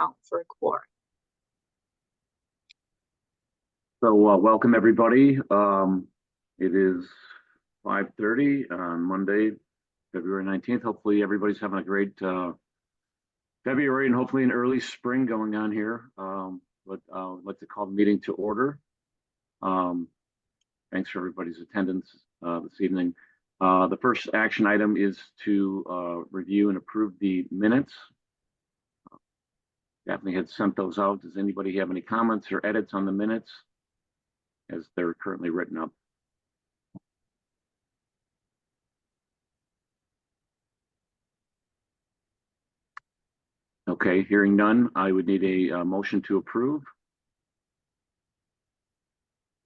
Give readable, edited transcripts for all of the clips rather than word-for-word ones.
count for a quorum. So welcome everybody. It is 5:30 on Monday, February 19th. Hopefully everybody's having a great February and hopefully an early spring going on here. But I'd like to call the meeting to order. Thanks for everybody's attendance this evening. The first action item is to review and approve the minutes. Daphne had sent those out. Does anybody have any comments or edits on the minutes as they're currently written up? Okay, hearing none, I would need a motion to approve.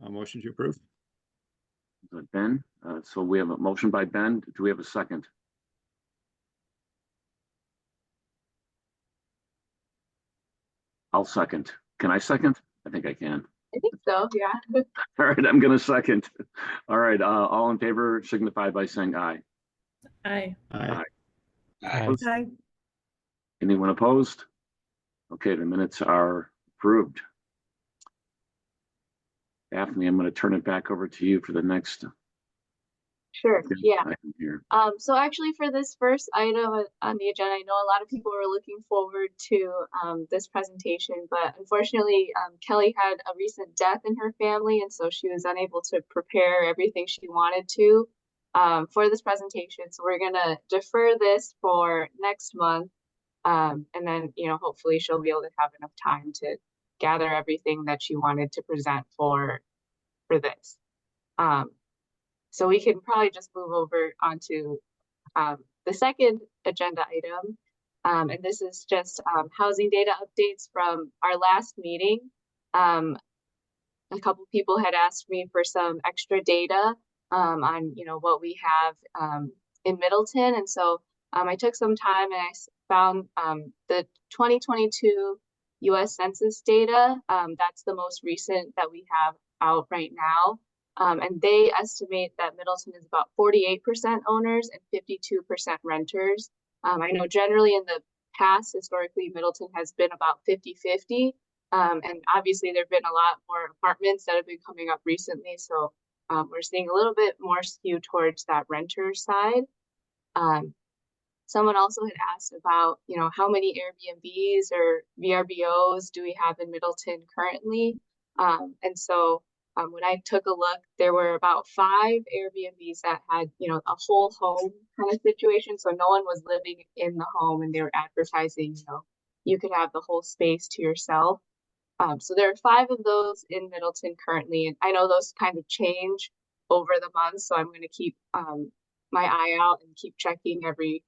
A motion to approve. Ben, so we have a motion by Ben. Do we have a second? I'll second. Can I second? I think I can. I think so, yeah. All right, I'm going to second. All right, all in favor signify by saying aye. Aye. Aye. Aye. Aye. Anyone opposed? Okay, the minutes are approved. Daphne, I'm going to turn it back over to you for the next. Sure, yeah. Item here. So actually for this first item on the agenda, I know a lot of people were looking forward to this presentation, but unfortunately Kelly had a recent death in her family, and so she was unable to prepare everything she wanted to for this presentation. So we're gonna defer this for next month, and then hopefully she'll be able to have enough time to gather everything that she wanted to present for this. So we can probably just move over onto the second agenda item. And this is just housing data updates from our last meeting. A couple people had asked me for some extra data on what we have in Middleton. And so I took some time and I found the 2022 US Census data. That's the most recent that we have out right now. And they estimate that Middleton is about 48% owners and 52% renters. I know generally in the past, historically, Middleton has been about 50-50. And obviously there have been a lot more apartments that have been coming up recently. So we're seeing a little bit more skew towards that renter side. Someone also had asked about, how many Airbnbs or VRBOs do we have in Middleton currently? And so when I took a look, there were about 5 Airbnbs that had, a whole home kind of situation. So no one was living in the home and they were advertising, you could have the whole space to yourself. So there are 5 of those in Middleton currently. And I know those kind of change over the months. So I'm going to keep my eye out and keep checking every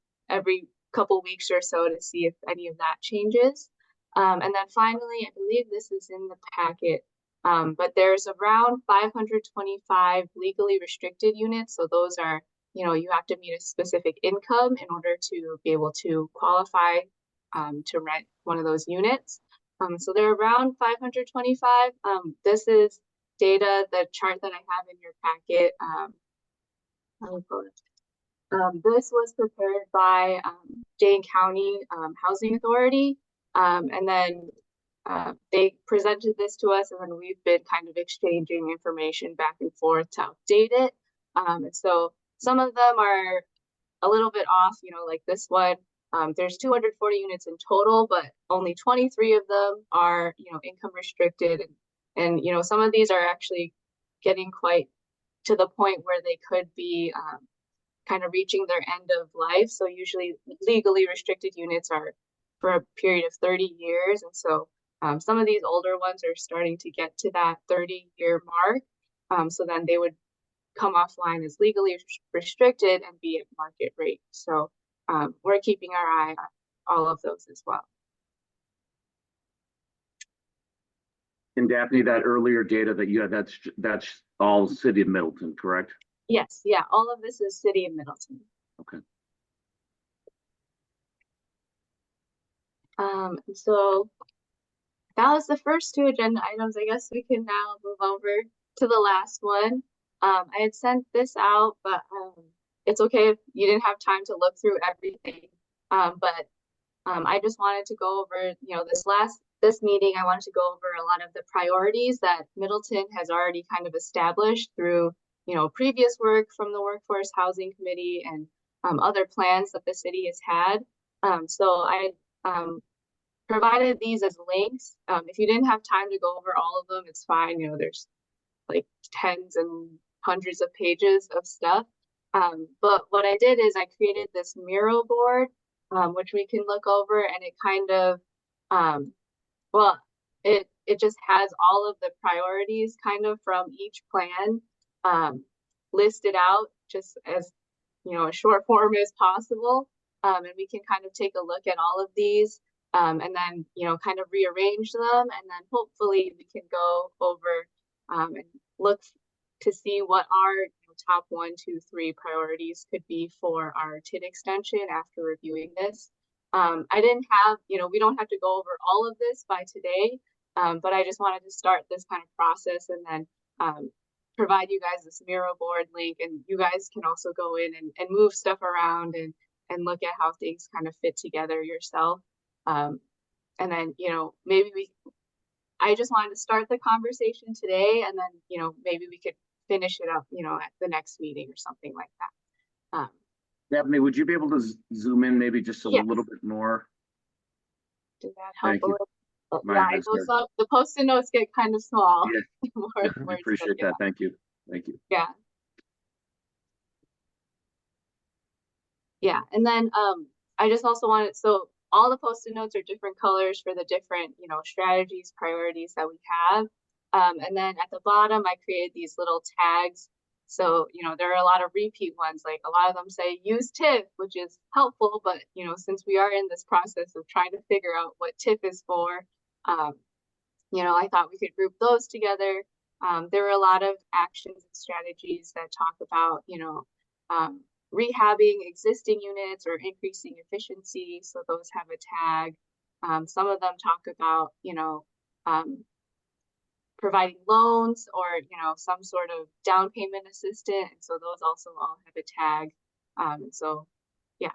couple weeks or so to see if any of that changes. And then finally, I believe this is in the packet. But there's around 525 legally restricted units. So those are, you have to meet a specific income in order to be able to qualify to rent one of those units. So they're around 525. This is data, the chart that I have in your packet. This was prepared by Dane County Housing Authority. And then they presented this to us, and then we've been kind of exchanging information back and forth to update it. And so some of them are a little bit off, like this one. There's 240 units in total, but only 23 of them are, income restricted. And some of these are actually getting quite to the point where they could be kind of reaching their end of life. So usually legally restricted units are for a period of 30 years. And so some of these older ones are starting to get to that 30-year mark. So then they would come offline as legally restricted and be at market rate. So we're keeping our eye on all of those as well. And Daphne, that earlier data that you had, that's all City of Middleton, correct? Yes, yeah, all of this is City of Middleton. Okay. So that was the first 2 agenda items. I guess we can now move over to the last one. I had sent this out, but it's okay if you didn't have time to look through everything. But I just wanted to go over, this meeting, I wanted to go over a lot of the priorities that Middleton has already kind of established through, previous work from the Workforce Housing Committee and other plans that the city has had. So I provided these as links. If you didn't have time to go over all of them, it's fine. There's like tens and hundreds of pages of stuff. But what I did is I created this Miro board, which we can look over, and it kind of, well, it just has all of the priorities kind of from each plan listed out just as, a short form as possible. And we can kind of take a look at all of these and then, kind of rearrange them. And then hopefully we can go over and look to see what our top 1, 2, 3 priorities could be for our TID extension after reviewing this. I didn't have, we don't have to go over all of this by today, but I just wanted to start this kind of process and then provide you guys this Miro board link, and you guys can also go in and move stuff around and look at how things kind of fit together yourself. And then, I just wanted to start the conversation today, and then, maybe we could finish it up, at the next meeting or something like that. Daphne, would you be able to zoom in maybe just a little bit more? Did that help Thank a you. little? Yeah, I know some, the Post-it notes get kind of small. Yeah. More I appreciate that. Thank you. Thank you. Yeah. Yeah, and then I just also wanted, so all the Post-it notes are different colors for the different, strategies, priorities that we have. And then at the bottom, I created these little tags. So, there are a lot of repeat ones, like a lot of them say use TIF, which is helpful, but, since we are in this process of trying to figure out what TIF is for, I thought we could group those together. There were a lot of actions and strategies that talk about, rehabbing existing units or increasing efficiency. So those have a tag. Some of them talk about, providing loans or, some sort of down payment assistance. And so those also all have a tag. So, yeah.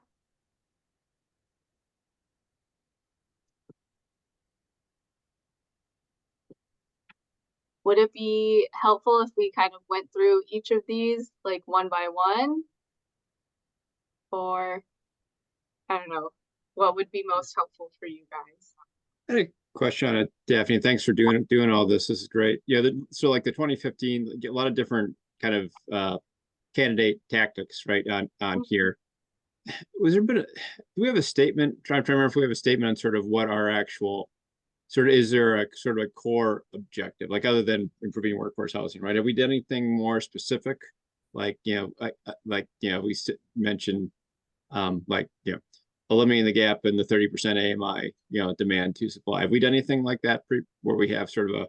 Would it be helpful if we kind of went through each of these like one by one? Or, I don't know, what would be most helpful for you guys? I had a question on it, Daphne. Thanks for doing all this. This is great. Yeah, so like the 2015, get a lot of different kind of candidate tactics, right, on here. Was there do we have a statement? Trying to remember if we have a statement on sort of what our actual is there a sort of a core objective, like other than improving workforce housing, right? Have we done anything more specific? Like, we mentioned eliminating the gap in the 30% AMI, demand to supply. Have we done anything like that where we have sort of a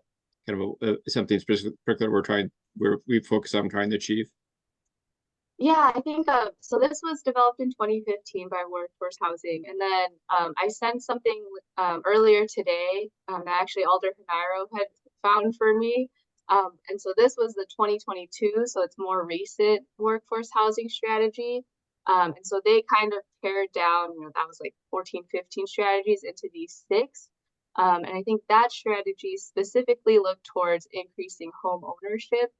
kind of something specific where we focus on trying to achieve? Yeah, I think so this was developed in 2015 by Workforce Housing, and then I sent something earlier today that actually Alder Hanairo had found for me. And so this was the 2022, so it's more recent workforce housing strategy. And so they kind of pared down, that was like 14, 15 strategies into these 6. And I think that strategy specifically looked towards increasing home ownership.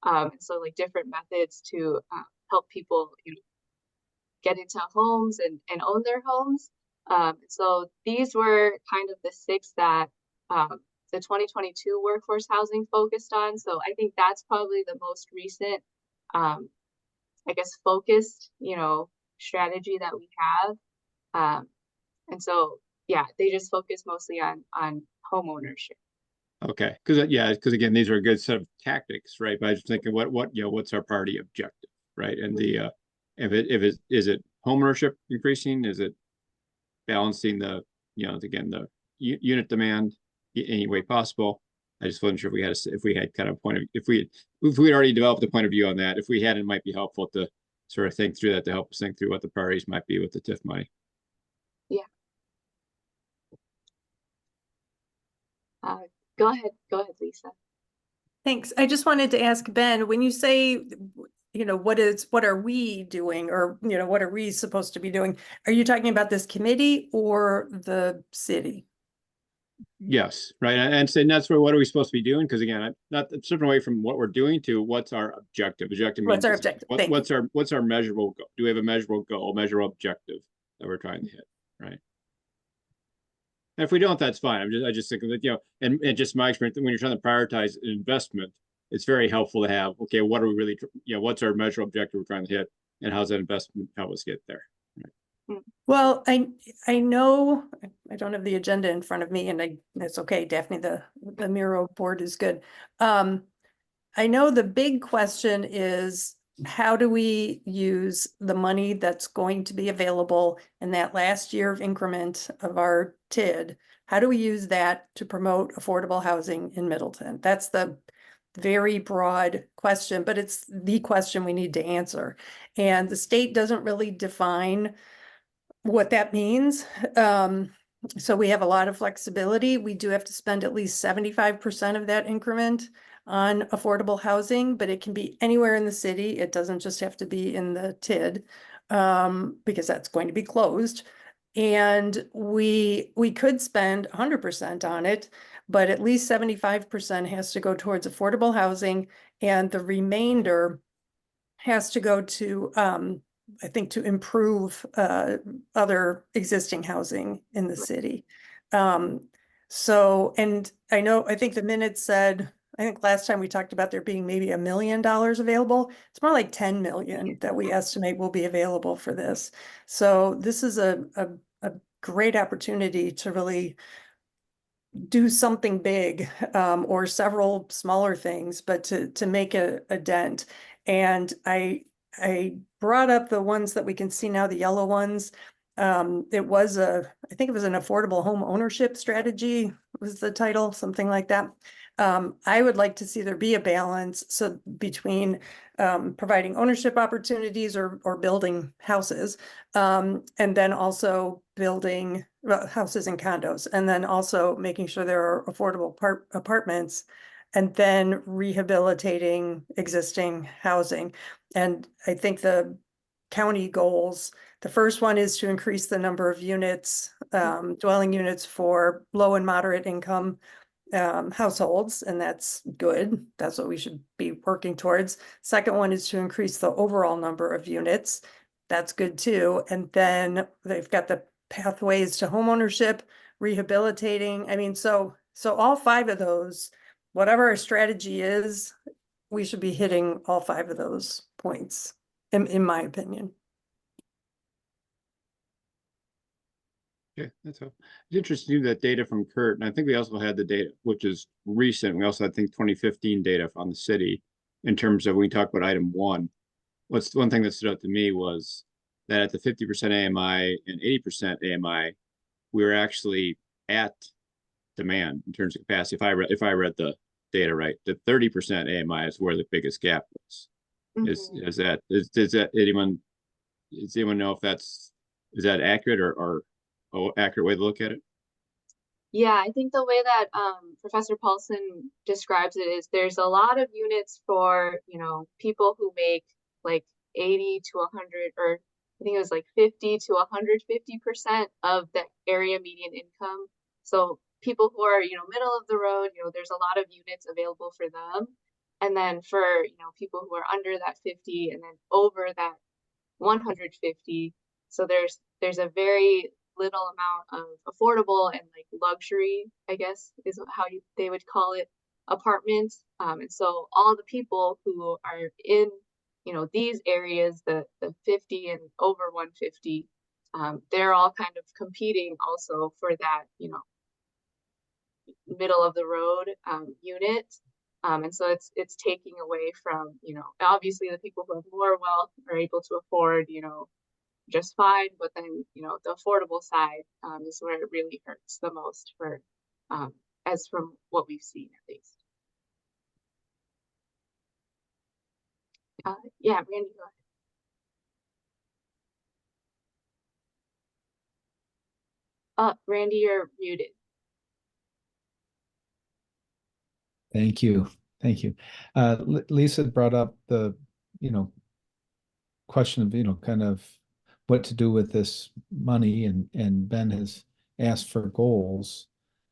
And so like different methods to help people get into homes and own their homes. So these were kind of the 6 that the 2022 workforce housing focused on. So I think that's probably the most recent, I guess, focused, strategy that we have. And so, yeah, they just focus mostly on home ownership. Okay, because again, these are a good set of tactics, right? But I was thinking, what's our party objective, right? And the is it home ownership increasing? Is it balancing the again the unit demand any way possible? I just wasn't sure if we had kind of if we had already developed a point of view on that. If we had, it might be helpful to sort of think through that to help us think through what the priorities might be with the TIF money. Yeah. Go ahead, Lisa. Thanks. I just wanted to ask Ben, when you say what are we doing, or, what are we supposed to be doing? Are you talking about this committee or the city? Yes, right. And that's what are we supposed to be doing? Because again, I'm not stripping away from what we're doing to what's our objective. Objective What's means our objective? Thank you. what's our measurable goal? Do we have a measurable goal, measurable objective that we're trying to hit, right? And if we don't, that's fine. I just think that, and just my experience, when you're trying to prioritize an investment, it's very helpful to have, okay, what are we really, what's our measurable objective we're trying to hit, and how's that investment help us get there? Right? Well, I know I don't have the agenda in front of me, and that's okay, Daphne. The Miro board is good. I know the big question is, how do we use the money that's going to be available in that last year of increment of our TID? How do we use that to promote affordable housing in Middleton? That's the very broad question, but it's the question we need to answer. And the state doesn't really define what that means. So we have a lot of flexibility. We do have to spend at least 75% of that increment on affordable housing, but it can be anywhere in the city. It doesn't just have to be in the TID, because that's going to be closed. And we could spend 100% on it, but at least 75% has to go towards affordable housing, and the remainder has to go to, I think, to improve other existing housing in the city. So, and I think the minutes said, I think last time we talked about there being maybe $1 million available. It's more like 10 million that we estimate will be available for this. So this is a great opportunity to really do something big, or several smaller things, but to make a dent. And I brought up the ones that we can see now, the yellow ones. It was I think it was an affordable home ownership strategy was the title, something like that. I would like to see there be a balance between providing ownership opportunities or building houses, and then also building houses and condos, and then also making sure there are affordable apartments, and then rehabilitating existing housing. And I think the county goals, the first one is to increase the number of units, dwelling units for low and moderate income households, and that's good. That's what we should be working towards. Second one is to increase the overall number of units. That's good too. And then they've got the pathways to homeownership, rehabilitating. I mean, so all 5 of those, whatever our strategy is, we should be hitting all 5 of those points, in my opinion. Okay, that's all. It's interesting that data from Kurt, and I think we also had the data, which is recent. We also had, I think, 2015 data on the city in terms of when we talk about item 1. What's one thing that stood out to me was that at the 50% AMI and 80% AMI, we were actually at demand in terms of capacity. If I read the data right, the 30% AMI is where the biggest gap was. Does anyone know if is that accurate or accurate way to look at it? Yeah, I think the way that Professor Paulson describes it is there's a lot of units for, people who make like 80 to 100, or I think it was like 50 to 150% of the area median income. So people who are, middle of the road, there's a lot of units available for them. And then for, people who are under that 50 and then over that 150. So there's a very little amount of affordable and like luxury, I guess is how they would call it, apartments. And so all the people who are in, these areas, the 50 and over 150, they're all kind of competing also for that, middle of the road unit. And so it's taking away from, obviously the people who have more wealth are able to afford, just fine, but then, the affordable side is where it really hurts the most for, as from what we've seen at least. Yeah, Randy, go ahead. Randy, you're muted. Thank you. Thank you. Lisa brought up the question of, kind of what to do with this money, and Ben has asked for goals.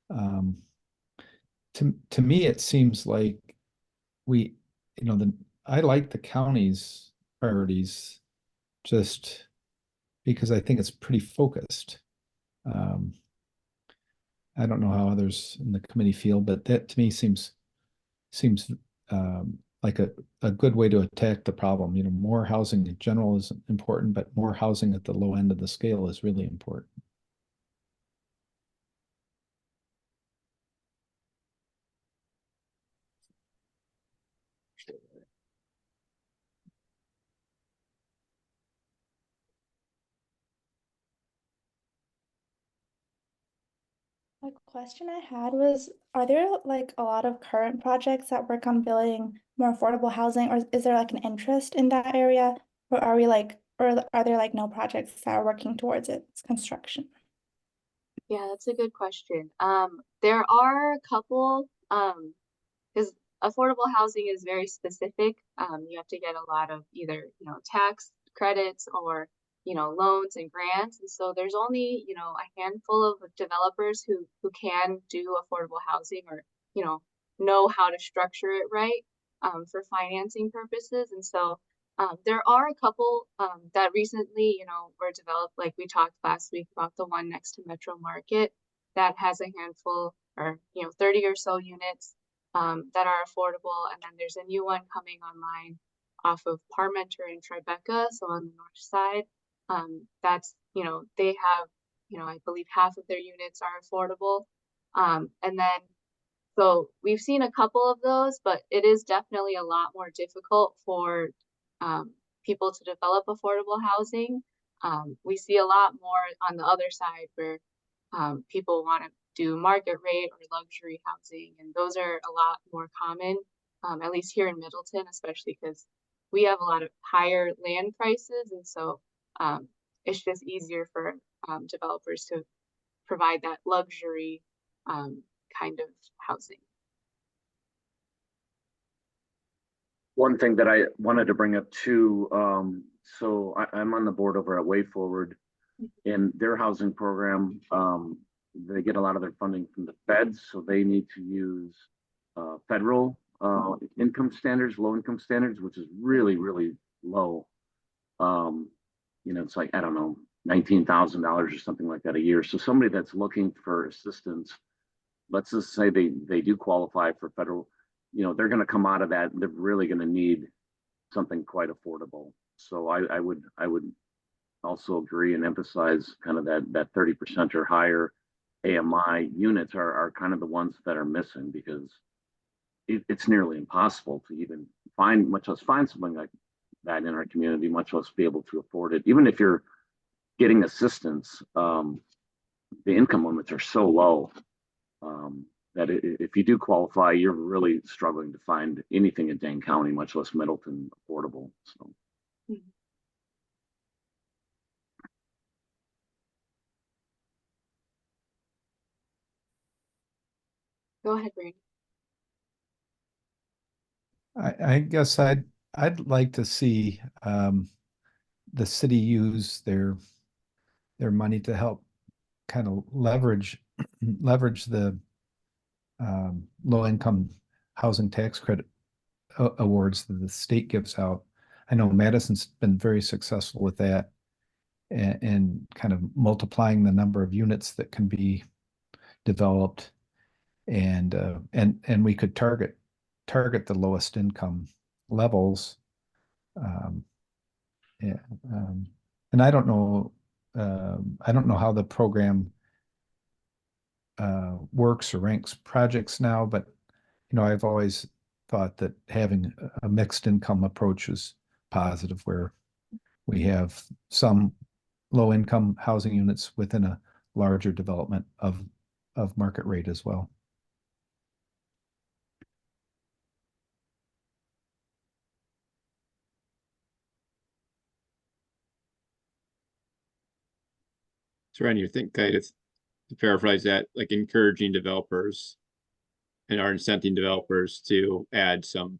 To me, it seems like we, I like the county's priorities just because I think it's pretty focused. I don't know how others in the committee feel, but that to me seems like a good way to attack the problem. More housing in general is important, but more housing at the low end of the scale is really important. A question I had was, are there like a lot of current projects that work on building more affordable housing, or is there like an interest in that area? Or are we like, or are there like no projects that are working towards its construction? Yeah, that's a good question. There are a couple, because affordable housing is very specific. You have to get a lot of either, tax credits or, loans and grants. And so there's only, a handful of developers who can do affordable housing or, know how to structure it right, for financing purposes. And so there are a couple that recently, were developed. Like we talked last week about the one next to Metro Market that has a handful or 30 or so units that are affordable. And then there's a new one coming online off of Parmenter and Tribeca, so on the north side. That's they have I believe half of their units are affordable. And then so we've seen a couple of those, but it is definitely a lot more difficult for people to develop affordable housing. We see a lot more on the other side where people want to do market rate or luxury housing, and those are a lot more common, at least here in Middleton, especially because we have a lot of higher land prices, and so it's just easier for developers to provide that luxury kind of housing. One thing that I wanted to bring up too, so I'm on the board over at Way Forward, and their housing program, they get a lot of their funding from the feds, so they need to use federal income standards, low income standards, which is really, really low. It's like, I don't know, $19,000 or something like that a year. So somebody that's looking for assistance, let's just say they do qualify for federal, they're going to come out of that and they're really going to need something quite affordable. So I would also agree and emphasize kind of that 30% or higher AMI units are kind of the ones that are missing, because it's nearly impossible to even find, much less find something like that in our community, much less be able to afford it. Even if you're getting assistance, the income limits are so low that if you do qualify, you're really struggling to find anything in Dane County, much less Middleton, affordable. So. Go ahead, Brady. I guess I'd like to see the city use their money to help kind of leverage the low income housing tax credit awards that the state gives out. I know Madison's been very successful with that, and kind of multiplying the number of units that can be developed, and we could target the lowest income levels. Yeah, and I don't know how the program works or ranks projects now, but I've always thought that having a mixed income approach is positive, where we have some low income housing units within a larger development of market rate as well. So Ron, you think kind of to paraphrase that, like encouraging developers and are incenting developers to add some,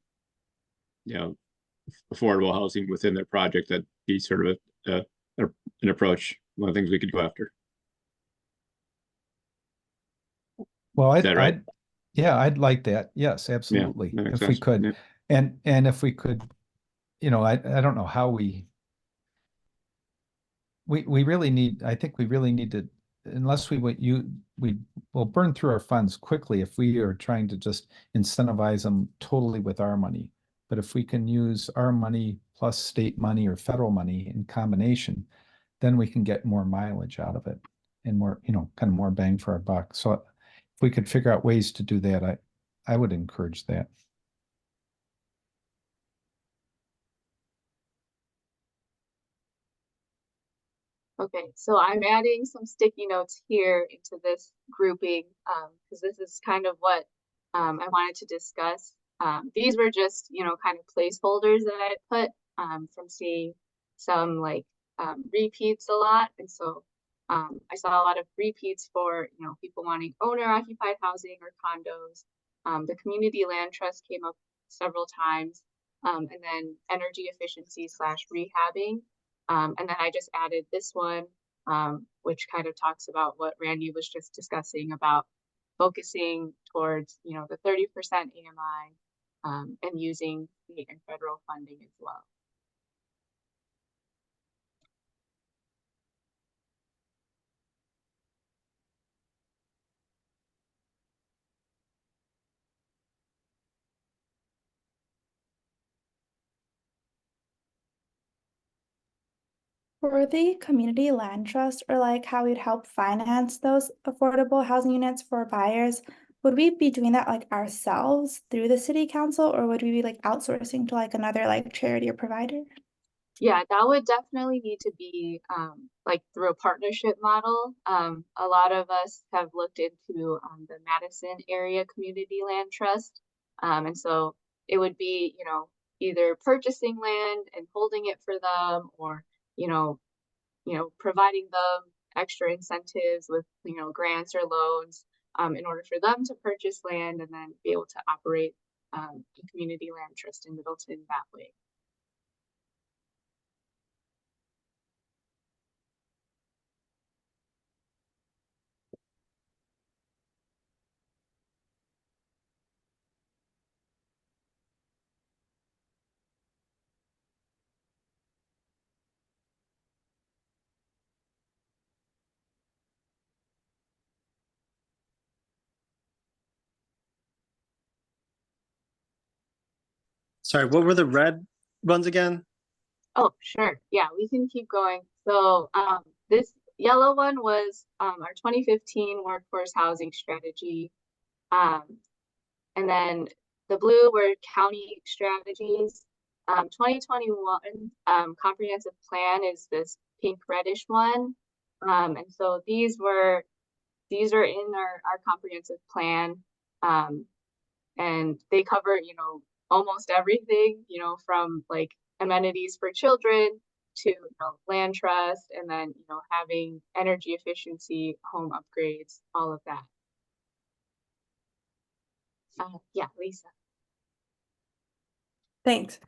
affordable housing within their project, that'd be sort of an approach, one of the things we could go after. Well, Is that right? yeah, I'd like that. Yes, absolutely. that makes If we sense. could, Yeah. and if we could, I don't know how we really need, I think we really need to, unless we will burn through our funds quickly if we are trying to just incentivize them totally with our money. But if we can use our money plus state money or federal money in combination, then we can get more mileage out of it and more, kind of more bang for our buck. So if we could figure out ways to do that, I would encourage that. Okay, so I'm adding some sticky notes here into this grouping because this is kind of what I wanted to discuss. These were just, kind of placeholders that I put from seeing some like repeats a lot. And so I saw a lot of repeats for, people wanting owner-occupied housing or condos. The community land trust came up several times, and then energy efficiency slash rehabbing. And then I just added this one, which kind of talks about what Randy was just discussing about focusing towards, the 30% AMI, and using state and federal funding as well. For the community land trust, or like how we'd help finance those affordable housing units for buyers, would we be doing that like ourselves through the city council, or would we be like outsourcing to like another like charity or provider? Yeah, that would definitely need to be like through a partnership model. A lot of us have looked into the Madison area community land trust. And so it would be, either purchasing land and holding it for them, or, you know, providing them extra incentives with, grants or loans in order for them to purchase land and then be able to operate a community land trust in Middleton that way. Sorry, what were the red ones again? Oh, sure. Yeah, we can keep going. So this yellow one was our 2015 workforce housing strategy. Um, and then the blue were county strategies. 2021 comprehensive plan is this pink reddish one. And so these are in our comprehensive plan. And they cover, almost everything, from like amenities for children to, land trust, and then, having energy efficiency, home upgrades, all of that. Yeah, Lisa. Thanks.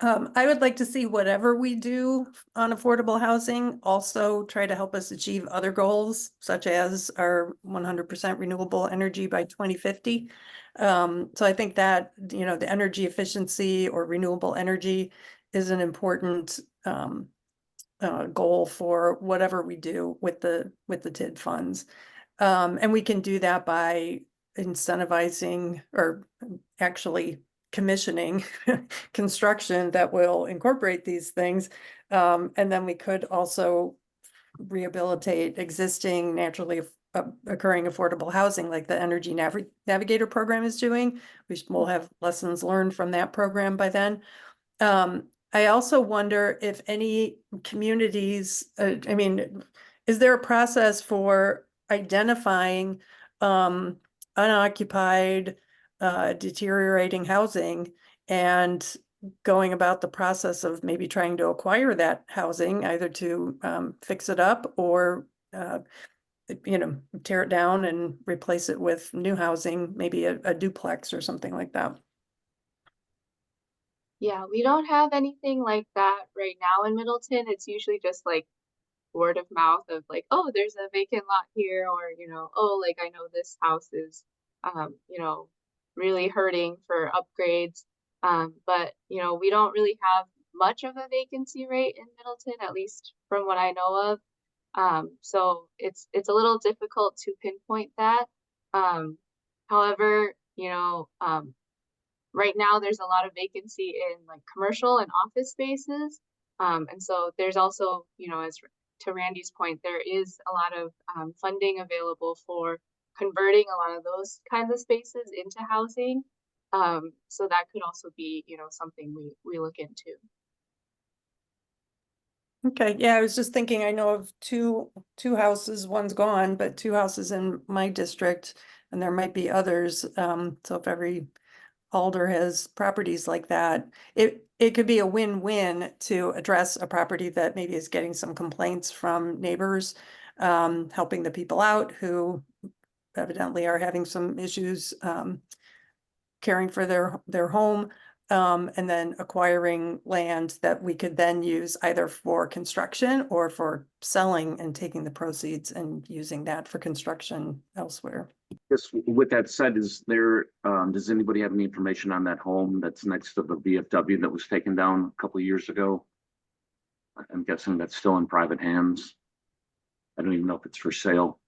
I would like to see whatever we do on affordable housing also try to help us achieve other goals, such as our 100% renewable energy by 2050. So I think that, the energy efficiency or renewable energy is an important goal for whatever we do with the TID funds. And we can do that by incentivizing or actually commissioning construction that will incorporate these things. And then we could also rehabilitate existing naturally occurring affordable housing like the Energy Navigator program is doing. We'll have lessons learned from that program by then. I also wonder if any communities, is there a process for identifying unoccupied, deteriorating housing and going about the process of maybe trying to acquire that housing, either to fix it up or tear it down and replace it with new housing, maybe a duplex or something like that? Yeah, we don't have anything like that right now in Middleton. It's usually just like word of mouth of like, oh, there's a vacant lot here, or oh, like I know this house is, you know, really hurting for upgrades. But we don't really have much of a vacancy rate in Middleton, at least from what I know of. So it's a little difficult to pinpoint that. Um, However, right now there's a lot of vacancy in like commercial and office spaces. And so there's also, as to Randy's point, there is a lot of funding available for converting a lot of those kinds of spaces into housing. So that could also be, something we look into. Okay, yeah, I was just thinking, I know of two houses, one's gone, but two houses in my district, and there might be others. So if every alder has properties like that, it could be a win-win to address a property that maybe is getting some complaints from neighbors, helping the people out who evidently are having some issues, caring for their home, and then acquiring land that we could then use either for construction or for selling and taking the proceeds and using that for construction elsewhere. Just with that said, does anybody have any information on that home that's next to the VFW that was taken down a couple of years ago? I'm guessing that's still in private hands. I don't even know if it's for sale.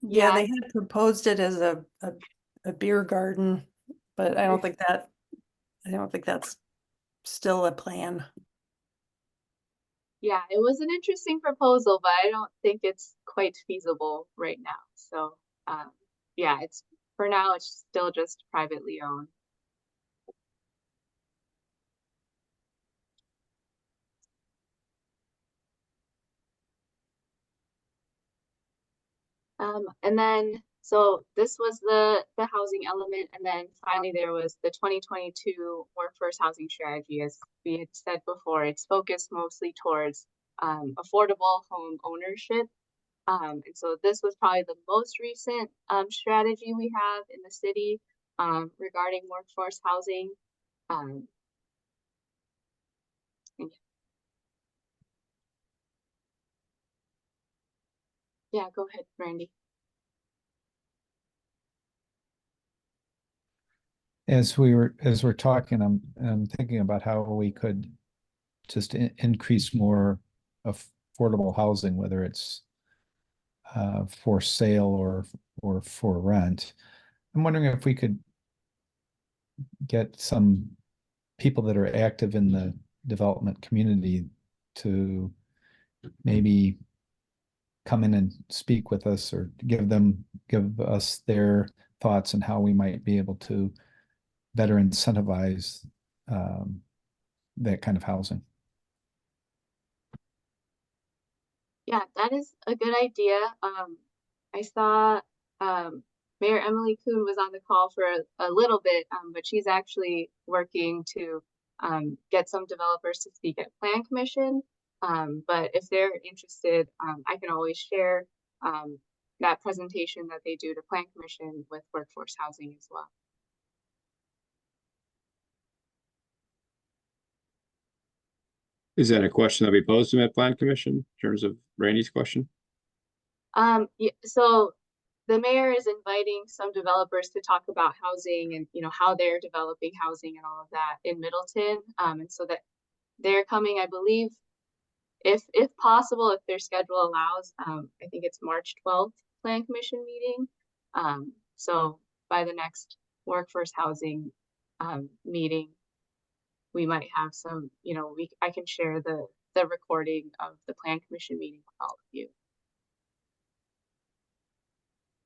Yeah, Yeah, they had proposed it as a beer garden, but I don't think that's still a plan. yeah, it was an interesting proposal, but I don't think it's quite feasible right now. So, yeah, it's for now, it's still just privately owned. And then, so this was the housing element, and then finally there was the 2022 workforce housing strategy. As we had said before, it's focused mostly towards affordable home ownership. And so this was probably the most recent strategy we have in the city regarding workforce housing. Um, and yeah, go ahead, Randy. As we're talking, I'm thinking about how we could just increase more affordable housing, whether it's for sale or for rent. I'm wondering if we could get some people that are active in the development community to maybe come in and speak with us or give us their thoughts on how we might be able to better incentivize that kind of housing. Yeah, that is a good idea. I saw Mayor Emily Kuhn was on the call for a little bit, but she's actually working to get some developers to speak at Plan Commission. But if they're interested, I can always share that presentation that they do to Plan Commission with workforce housing as well. Is that a question that we posed to them at Plan Commission in terms of Randy's question? Yeah, so the mayor is inviting some developers to talk about housing and how they're developing housing and all of that in Middleton. And so that they're coming, I believe, if possible, if their schedule allows, I think it's March 12th Plan Commission meeting. So by the next workforce housing meeting, we might have some, I can share the recording of the Plan Commission meeting with all of you.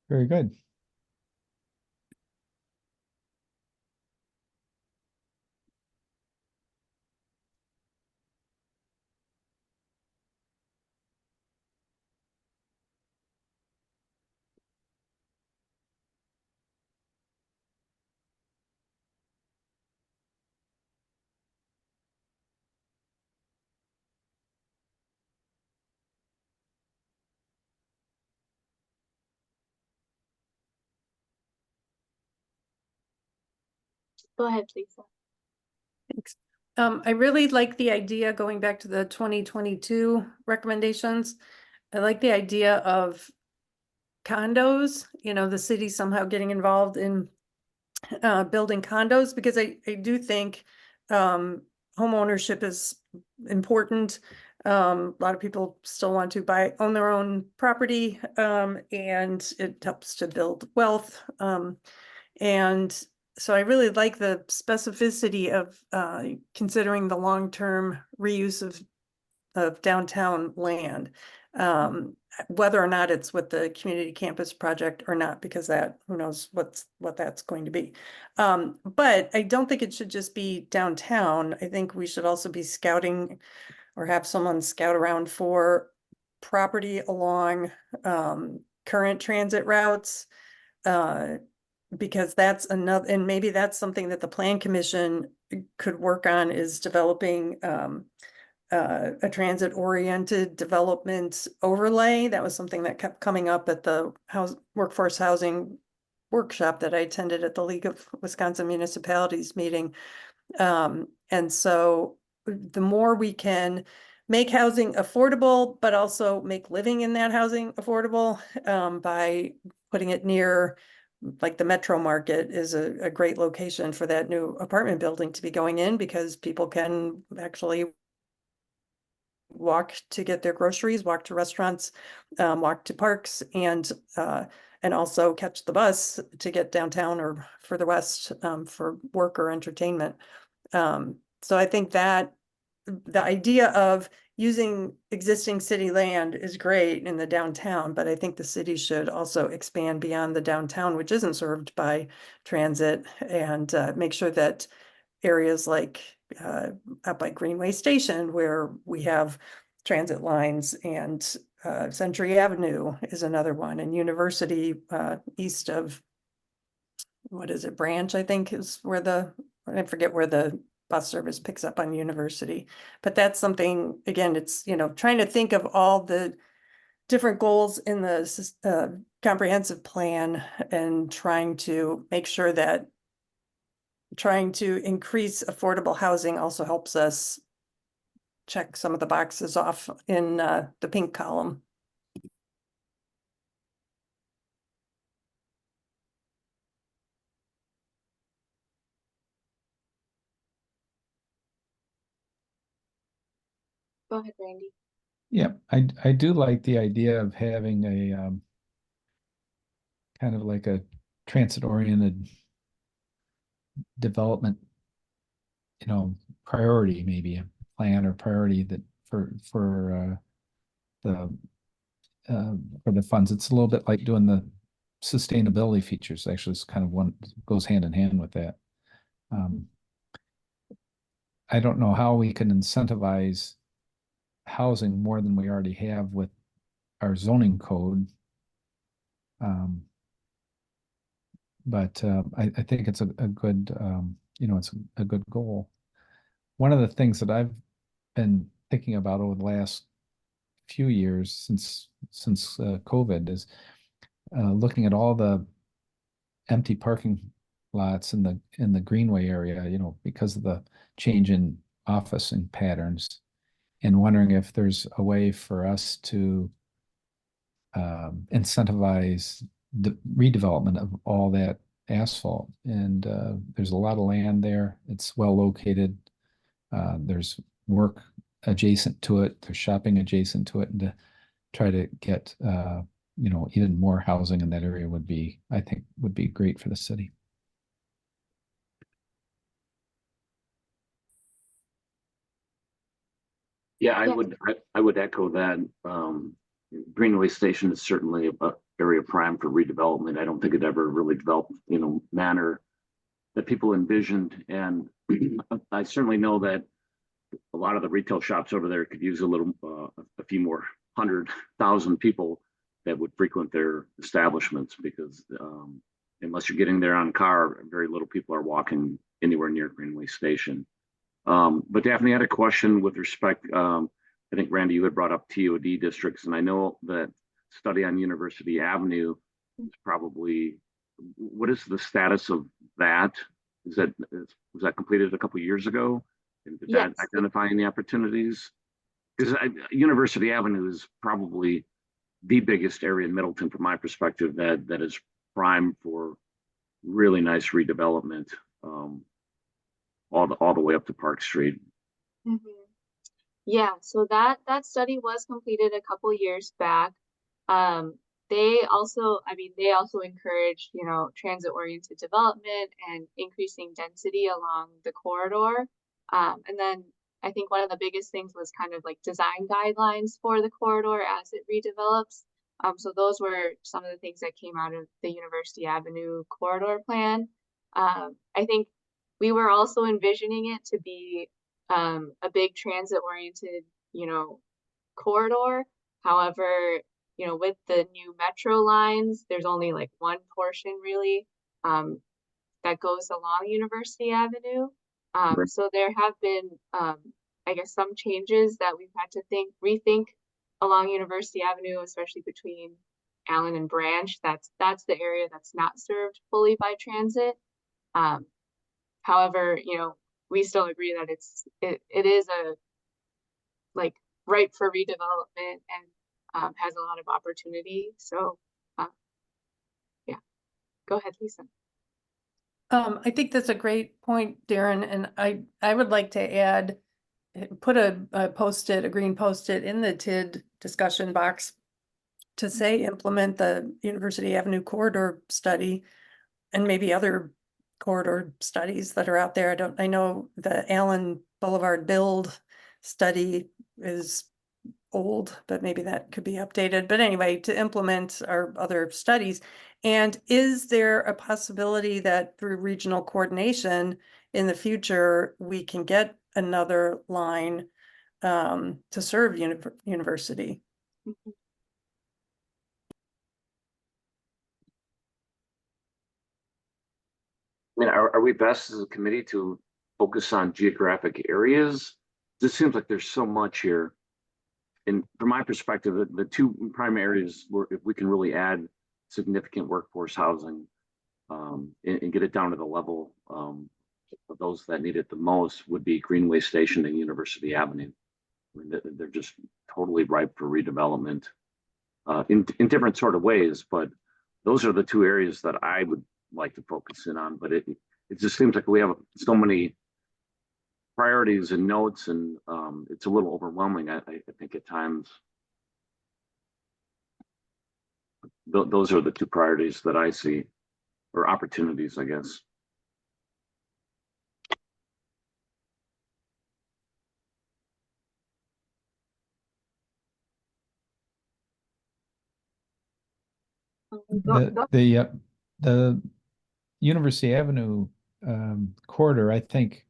Very good. Go ahead, Lisa. Thanks. I really like the idea, going back to the 2022 recommendations. I like the idea of condos, the city somehow getting involved in building condos, because I do think home ownership is important. A lot of people still want to own their own property, and it helps to build wealth. And so I really like the specificity of considering the long-term reuse of downtown land. Whether or not it's with the community campus project or not, because who knows what that's going to be. But I don't think it should just be downtown. I think we should also be scouting, or have someone scout around for property along current transit routes. Because that's another, and maybe that's something that the Plan Commission could work on, is developing a transit-oriented development overlay. That was something that kept coming up at the workforce housing workshop that I attended at the League of Wisconsin Municipalities meeting. And so the more we can make housing affordable, but also make living in that housing affordable, by putting it near, like, the Metro Market is a great location for that new apartment building to be going in, because people can actually walk to get their groceries, walk to restaurants, walk to parks, and also catch the bus to get downtown or further west for work or entertainment. So I think that the idea of using existing city land is great in the downtown, but I think the city should also expand beyond the downtown, which isn't served by transit, and make sure that areas like up by Greenway Station, where we have transit lines, and Century Avenue is another one, and University east of, what is it, Branch, I think is where I forget where the bus service picks up on University. But that's something, again, it's, trying to think of all the different goals in the comprehensive plan, and trying to make sure that trying to increase affordable housing also helps us check some of the boxes off in the pink column. Go ahead, Randy. Yeah, I do like the idea of having a kind of like a transit-oriented development, priority, maybe a plan or priority that for the funds. It's a little bit like doing the sustainability features. Actually, it's kind of one goes hand in hand with that. I don't know how we can incentivize housing more than we already have with our zoning code. But I think it's a good, it's a good goal. One of the things that I've been thinking about over the last few years since COVID is looking at all the empty parking lots in the Greenway area, because of the change in officing patterns, and wondering if there's a way for us to incentivize the redevelopment of all that asphalt. And there's a lot of land there. It's well located. There's work adjacent to it. There's shopping adjacent to it, and to try to get even more housing in that area I think would be great for the city. Yeah, I would echo that. Greenway Station is certainly a area prime for redevelopment. I don't think it ever really developed, manner that people envisioned. And I certainly know that a lot of the retail shops over there could use a few more 100,000 people that would frequent their establishments, because unless you're getting there on car, very little people are walking anywhere near Greenway Station. But Daphne had a question with respect. I think, Randy, you had brought up TOD districts, and I know that study on University Avenue is probably, what is the status of that? Was that completed a couple of years ago? And did that Yes. identify any opportunities? Because University Avenue is probably the biggest area in Middleton, from my perspective, that is prime for really nice redevelopment, all the way up to Park Street. Mhm. Yeah, so that study was completed a couple years back. Um, they also encouraged, transit-oriented development and increasing density along the corridor. And then I think one of the biggest things was kind of like design guidelines for the corridor as it redevelops. So those were some of the things that came out of the University Avenue corridor plan. I think we were also envisioning it to be a big transit-oriented, corridor. However, with the new metro lines, there's only like one portion really that goes along University Avenue. Right. So there have been, I guess, some changes that we've had to rethink along University Avenue, especially between Allen and Branch. That's the area that's not served fully by transit. Um, However, we still agree that it is a like ripe for redevelopment and has a lot of opportunity. So, uh, yeah, go ahead, Lisa. I think that's a great point, Darren, and I would like to add, put a post-it, a green post-it in the TID discussion box to say implement the University Avenue corridor study and maybe other corridor studies that are out there. I know the Allen Boulevard build study is old, but maybe that could be updated. But anyway, to implement our other studies. And is there a possibility that through regional coordination in the future, we can get another line to serve university? Mhm. I mean, are we best as a committee to focus on geographic areas? It seems like there's so much here. And from my perspective, the two primary areas where if we can really add significant workforce housing, and get it down to the level of those that need it the most, would be Greenway Station and University Avenue. I mean, they're just totally ripe for redevelopment in different sort of ways, but those are the two areas that I would like to focus in on. But it just seems like we have so many priorities and notes, and it's a little overwhelming, I think, at times. Those are the two priorities that I see, or opportunities, I guess. The University Avenue corridor, I think,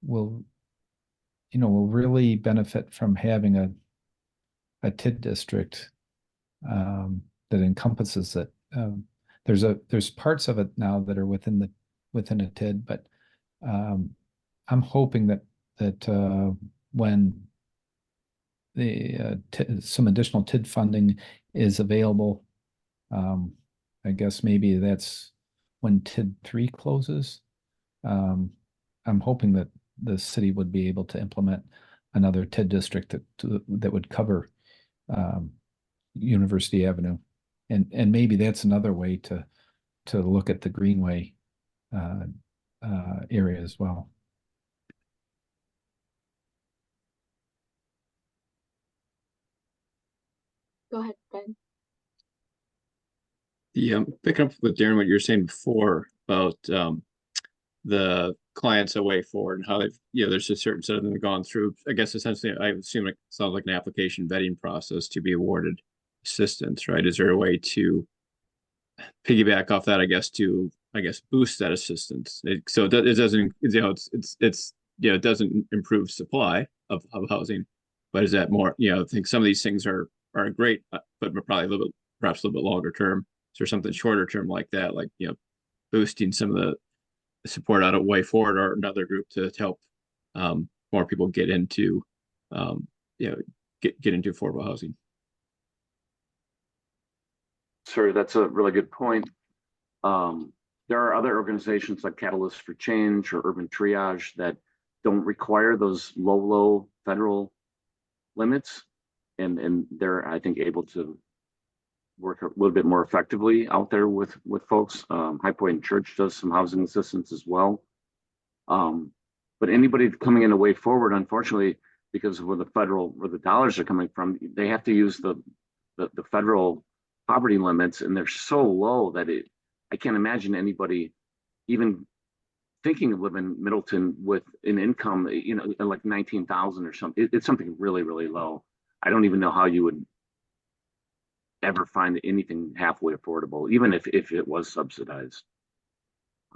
will really benefit from having a TID district that encompasses it. There's parts of it now that are within a TID, but I'm hoping that when some additional TID funding is available, I guess maybe that's when TID 3 closes. I'm hoping that the city would be able to implement another TID district that would cover University Avenue, and maybe that's another way to look at the Greenway area as well. Go ahead, Ben. Picking up with Darren, what you were saying before about the clients at Way Forward and how they've, there's a certain set of them that have gone through, I guess, essentially, I assume it sounds like an application vetting process to be awarded assistance, right? Is there a way to piggyback off that, I guess, to, boost that assistance? It doesn't, it doesn't improve supply of housing, but is that more, I think some of these things are great, but probably perhaps a little bit longer term. Is there something shorter term like that, like, boosting some of the support out of Way Forward or another group to help more people get into get into affordable housing? Sure, that's a really good point. There are other organizations like Catalyst for Change or Urban Triage that don't require those low federal limits, and they're, I think, able to work a little bit more effectively out there with folks. High Point Church does some housing assistance as well. But anybody coming in a way forward, unfortunately, because of where the dollars are coming from, they have to use the federal poverty limits, and they're so low that I can't imagine anybody even thinking of living in Middleton with an income, like 19,000 or something. It's something really, really low. I don't even know how you would ever find anything halfway affordable, even if it was subsidized.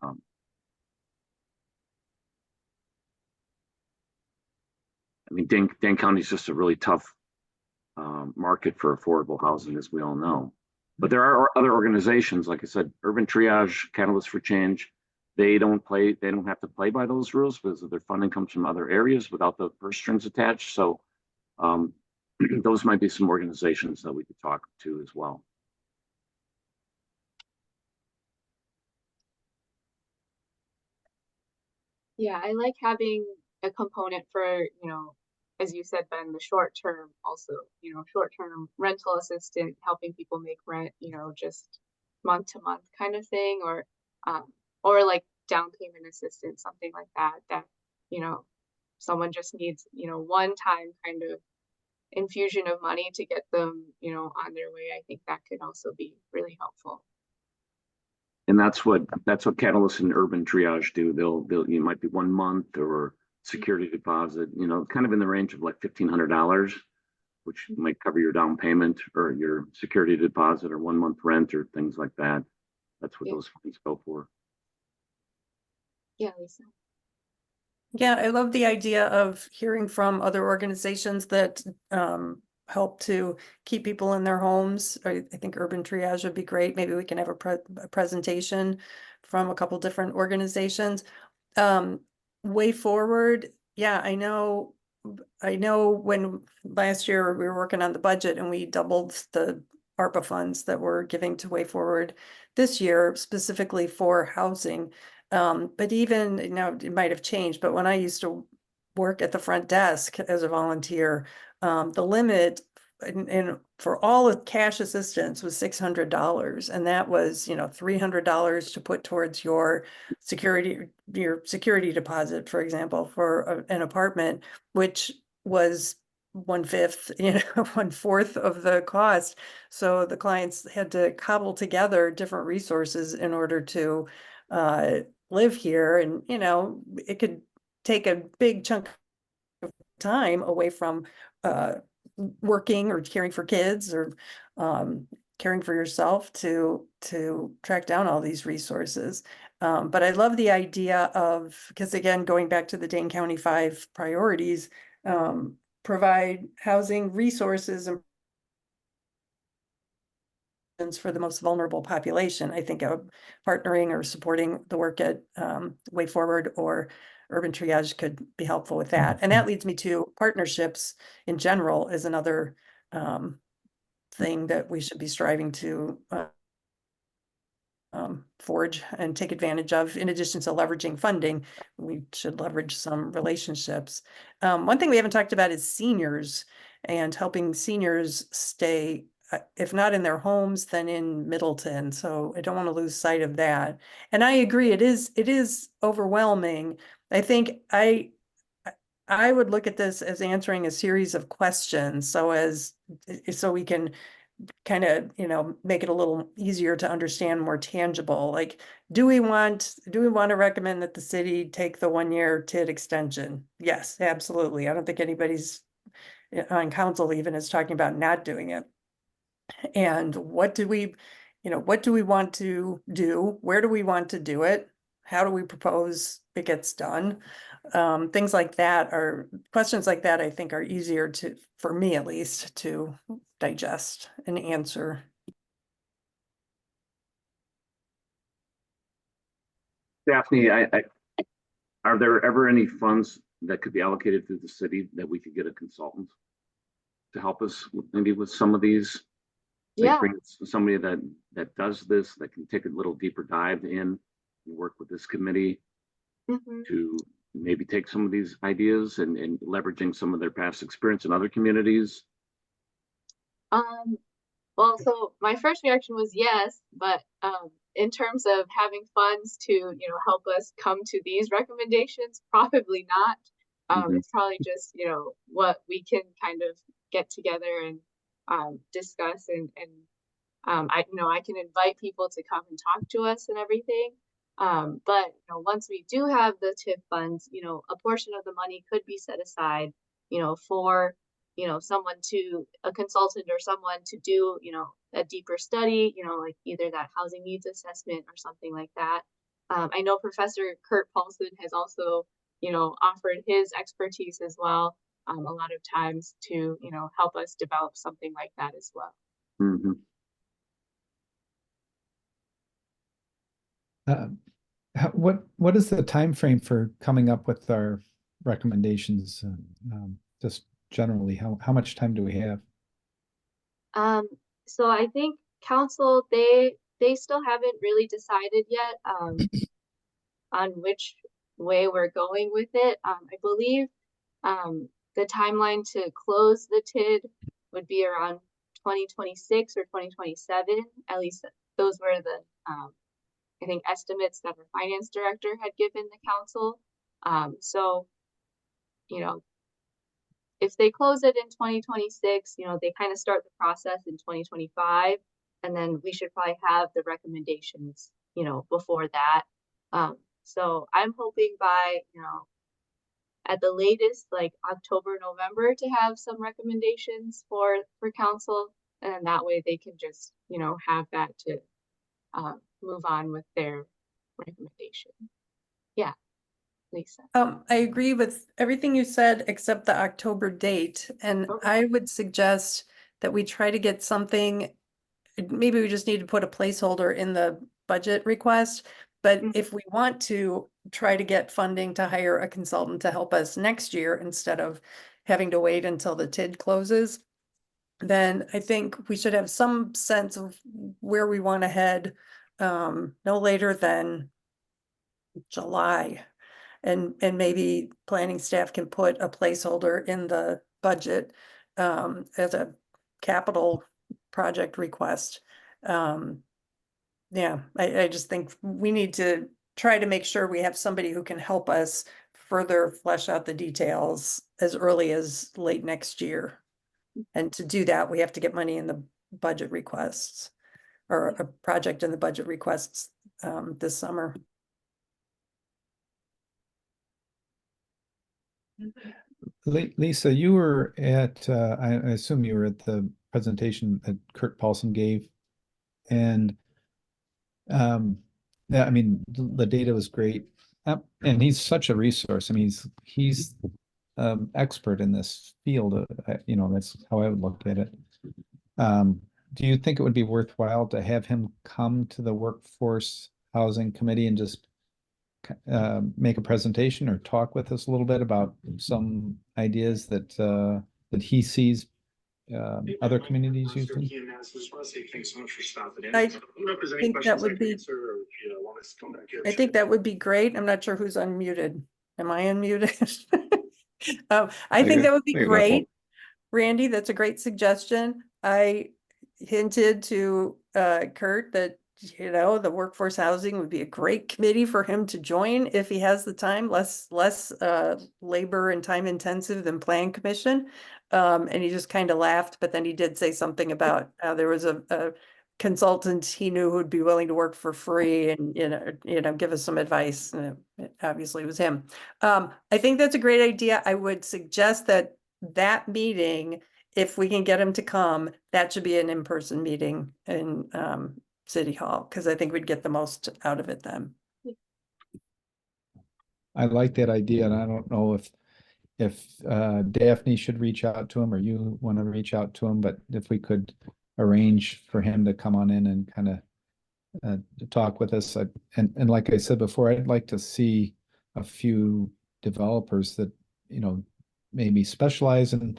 I mean, Dane County is just a really tough market for affordable housing, as we all know. But there are other organizations, like I said, Urban Triage, Catalyst for Change. They don't have to play by those rules because their funding comes from other areas without the purse strings attached. So those might be some organizations that we could talk to as well. Yeah, I like having a component for, as you said, Ben, the short term also, short term rental assistant, helping people make rent, just month to month kind of thing, or like down payment assistance, something like that, someone just needs, one time kind of infusion of money to get them, on their way. I think that could also be really helpful. And that's what Catalyst and Urban Triage do. They'll you might be 1 month or security deposit, kind of in the range of like $1,500, which might cover your down payment or your security deposit or 1 month rent or things like that. That's what those funds go for. Yeah, Lisa. Yeah, I love the idea of hearing from other organizations that help to keep people in their homes. I think Urban Triage would be great. Maybe we can have a presentation from a couple different organizations. Way forward, yeah, I know when last year we were working on the budget and we doubled the ARPA funds that we're giving to Way Forward this year specifically for housing. But even now it might have changed, but when I used to work at the front desk as a volunteer, the limit and for all of cash assistance was $600. And that was, $300 to put towards your security deposit, for example, for an apartment, which was 1/5, 1/4 of the cost. So the clients had to cobble together different resources in order to live here. And, it could take a big chunk of time away from working or caring for kids or caring for yourself to track down all these resources. But I love the idea of, because again, going back to the Dane County 5 priorities, provide housing resources and for the most vulnerable population. I think partnering or supporting the work at Way Forward or Urban Triage could be helpful with that. And that leads me to partnerships in general is another thing that we should be striving to forge and take advantage of. In addition to leveraging funding, we should leverage some relationships. One thing we haven't talked about is seniors and helping seniors stay, if not in their homes, then in Middleton. So I don't want to lose sight of that. And I agree, it is overwhelming. I think I would look at this as answering a series of questions so we can kind of, make it a little easier to understand, more tangible. Like, do we want to recommend that the city take the 1-year TID extension? Yes, absolutely. I don't think anybody's on council even is talking about not doing it. And what do we want to do? Where do we want to do it? How do we propose it gets done? Things like that questions like that, I think, are easier for me at least, to digest and answer. Daphne, are there ever any funds that could be allocated through the city that we could get a consultant to help us maybe with some of these? Yeah. Bring somebody that does this, that can take a little deeper dive in and work with this committee to maybe take some of these ideas and leveraging some of their past experience in other communities? Um, well, so my first reaction was yes, but in terms of having funds to, help us come to these recommendations, probably not. Mhm. It's probably just, what we can kind of get together and discuss and I can invite people to come and talk to us and everything. But once we do have the TIF funds, a portion of the money could be set aside, for, someone to a consultant or someone to do, a deeper study, like either that housing needs assessment or something like that. I know Professor Kurt Paulson has also, offered his expertise as well, a lot of times to, help us develop something like that as well. Mhm. Uh, what is the time frame for coming up with our recommendations? Just generally, how much time do we have? Um, so I think council, they still haven't really decided yet, on which way we're going with it. I believe, the timeline to close the TID would be around 2026 or 2027. At least those were the, I think, estimates that our finance director had given the council. So, you know, if they close it in 2026, they kind of start the process in 2025, and then we should probably have the recommendations, before that. So I'm hoping by, at the latest, like October, November, to have some recommendations for council, and that way they can just, have that to move on with their recommendation. Yeah, Lisa. I agree with everything you said, except the October date, and Okay. I would suggest that we try to get something. Maybe we just need to put a placeholder in the budget request, but Mhm. if we want to try to get funding to hire a consultant to help us next year instead of having to wait until the TID closes, then I think we should have some sense of where we want to head, no later than July. And maybe planning staff can put a placeholder in the budget as a capital project request. Yeah, I just think we need to try to make sure we have somebody who can help us further flesh out the details as early as late next year. And to do that, we have to get money in the budget requests or a project in the budget requests this summer. Lisa, you were at, I assume you were at the presentation that Kurt Paulson gave. And yeah, I mean, the data was great. And he's such a resource. I mean, he's expert in this field. That's how I would look at it. Do you think it would be worthwhile to have him come to the Workforce Housing Committee and just make a presentation or talk with us a little bit about some ideas that he sees other communities using? I think that would be, I think that would be great. I'm not sure who's unmuted. Am I unmuted? I think that would be great. Randy, that's a great suggestion. I hinted to Kurt that, the workforce housing would be a great committee for him to join if he has the time, less labor and time intensive than plan commission. And he just kind of laughed, but then he did say something about there was a consultant he knew who'd be willing to work for free and give us some advice. And it obviously was him. I think that's a great idea. I would suggest that meeting, if we can get him to come, that should be an in-person meeting in City Hall, because I think we'd get the most out of it then. I like that idea, and I don't know if Daphne should reach out to him or you want to reach out to him, but if we could arrange for him to come on in and kind of talk with us. And like I said before, I'd like to see a few developers that, maybe specialize in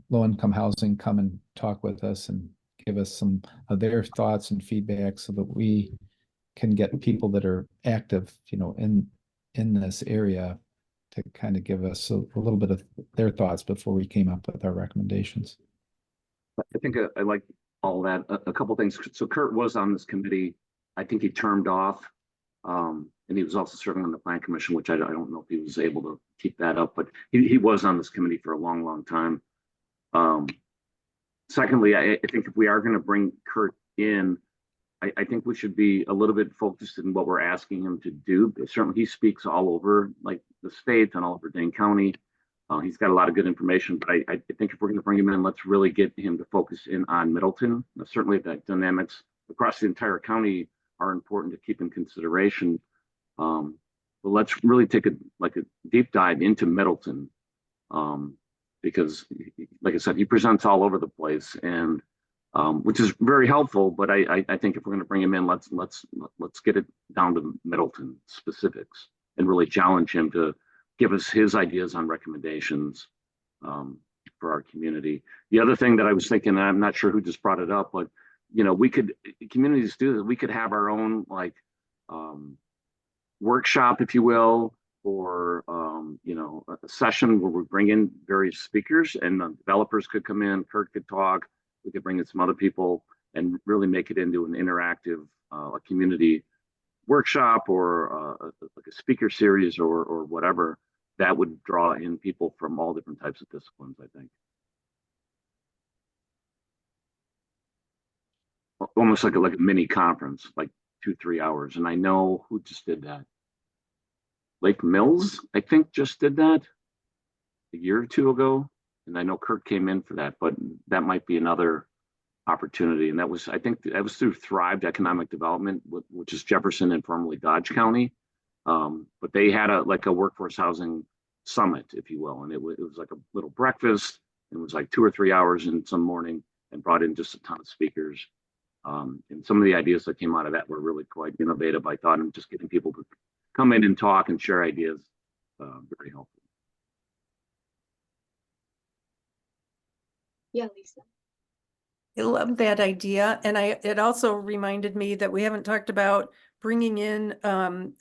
low-income housing come and talk with us and give us some of their thoughts and feedback so that we can get people that are active, in this area to kind of give us a little bit of their thoughts before we came up with our recommendations. I think I like all that. A couple things. So Kurt was on this committee. I think he termed off, and he was also serving on the Plan Commission, which I don't know if he was able to keep that up, but he was on this committee for a long, long time. Secondly, I think if we are going to bring Kurt in, I think we should be a little bit focused in what we're asking him to do. Certainly, he speaks all over like the state and all over Dane County. He's got a lot of good information, but I think if we're going to bring him in, let's really get him to focus in on Middleton. Certainly, the dynamics across the entire county are important to keep in consideration. But let's really take a deep dive into Middleton, because, like I said, he presents all over the place, and which is very helpful. But I think if we're going to bring him in, let's get it down to Middleton specifics and really challenge him to give us his ideas on recommendations for our community. The other thing that I was thinking, and I'm not sure who just brought it up, but communities do that. We could have our own workshop, if you will, or a session where we bring in various speakers, and the developers could come in, Kurt could talk, we could bring in some other people and really make it into an interactive a community workshop or like a speaker series or whatever that would draw in people from all different types of disciplines, I think. Almost like a mini conference, like 2-3 hours. And I know who just did that. Lake Mills, I think, just did that a year or two ago. And I know Kurt came in for that, but that might be another opportunity. And I think that was through Thrived Economic Development, which is Jefferson and formerly Dodge County. But they had a workforce housing summit, if you will. And it was like a little breakfast. It was like 2 or 3 hours in some morning, and brought in just a ton of speakers. And some of the ideas that came out of that were really quite innovative, I thought, and just getting people to come in and talk and share ideas, very helpful. Yeah, Lisa. I love that idea. And it also reminded me that we haven't talked about bringing in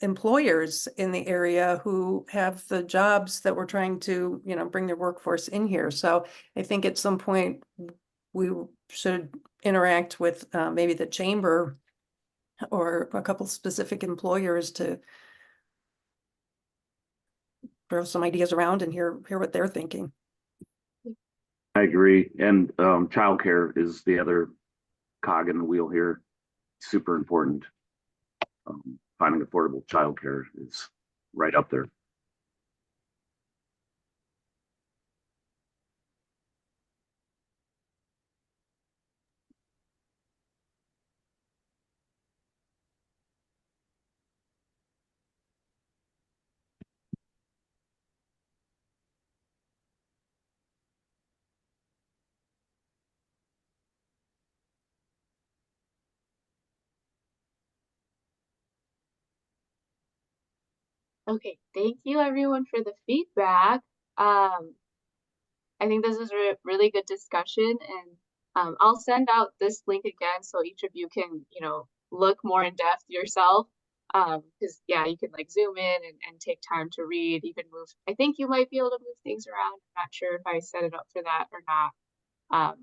employers in the area who have the jobs that we're trying to, bring their workforce in here. So I think at some point we should interact with maybe the chamber or a couple specific employers to throw some ideas around and hear what they're thinking. I agree. And childcare is the other cog in the wheel here. Super important. Finding affordable childcare is right up there. Okay, thank you everyone for the feedback. I think this is a really good discussion, and I'll send out this link again so each of you can, look more in depth yourself. Because yeah, you can like zoom in and take time to read. You can move. I think you might be able to move things around. I'm not sure if I set it up for that or not.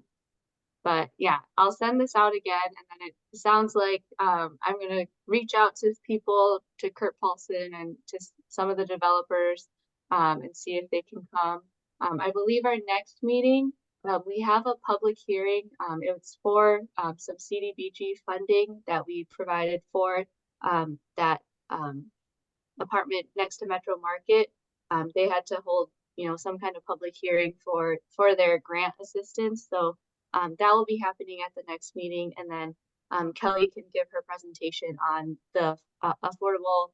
But yeah, I'll send this out again, and then it sounds like I'm gonna reach out to people, to Kurt Paulson and to some of the developers, and see if they can come. I believe our next meeting, we have a public hearing. It was for some CDBG funding that we provided for that apartment next to Metro Market. They had to hold, some kind of public hearing for their grant assistance. So that will be happening at the next meeting, and then Kelly can give her presentation on the affordable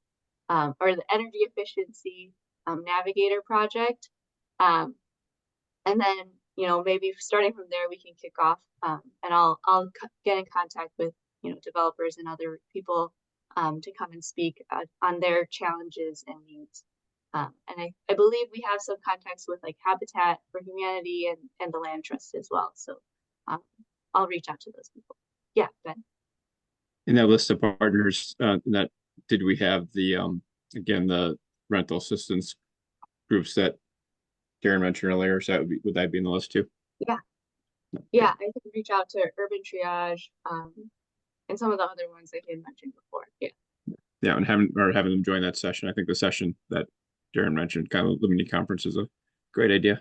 or the energy efficiency navigator project. And then, maybe starting from there, we can kick off, and I'll get in contact with, developers and other people to come and speak on their challenges and needs. And I believe we have some contacts with like Habitat for Humanity and the Land Trust as well. So I'll reach out to those people. Yeah, Ben. In that list of partners, did we have the again the rental assistance groups that Darren mentioned earlier. So that would that be in the list too? Yeah, I can reach out to Urban Triage, and some of the other ones I had mentioned before. Yeah. Yeah, and having them join that session. I think the session that Darren mentioned, kind of the mini conference, is a great idea.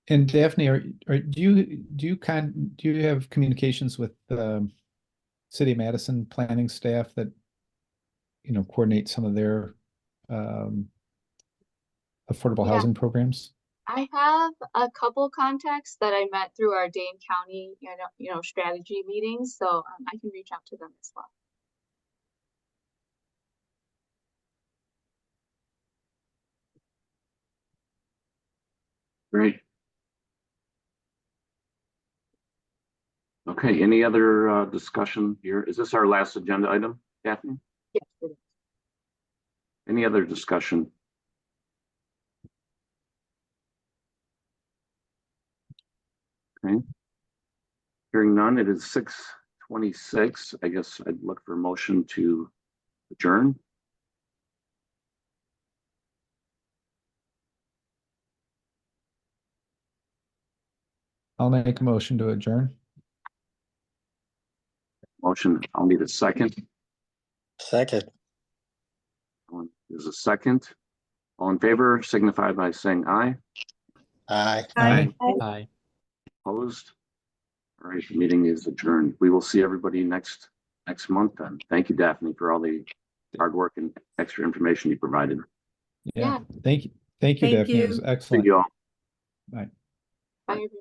And Daphne, do you have communications with the City of Madison planning staff that, you know, coordinate some of their affordable Yeah. housing programs? I have a couple contacts that I met through our Dane County, strategy meetings, so I can reach out to them as well. Great. Okay, any other discussion here? Is this our last agenda item, Daphne? Yes, it is. Any other discussion? Okay. Hearing none, it is 6:26. I guess I'd look for a motion to adjourn. I'll make a motion to adjourn. Motion, I'll need a second. Second. There's a second. All in favor, signify by saying aye. Aye. Aye. Aye. Opposed? All right, the meeting is adjourned. We will see everybody next month then. Thank you, Daphne, for all the hard work and extra information you provided. Yeah. Yeah. Thank you. Thank you, Thank Daphne. It was you. See excellent. you all. Bye. Bye, everybody.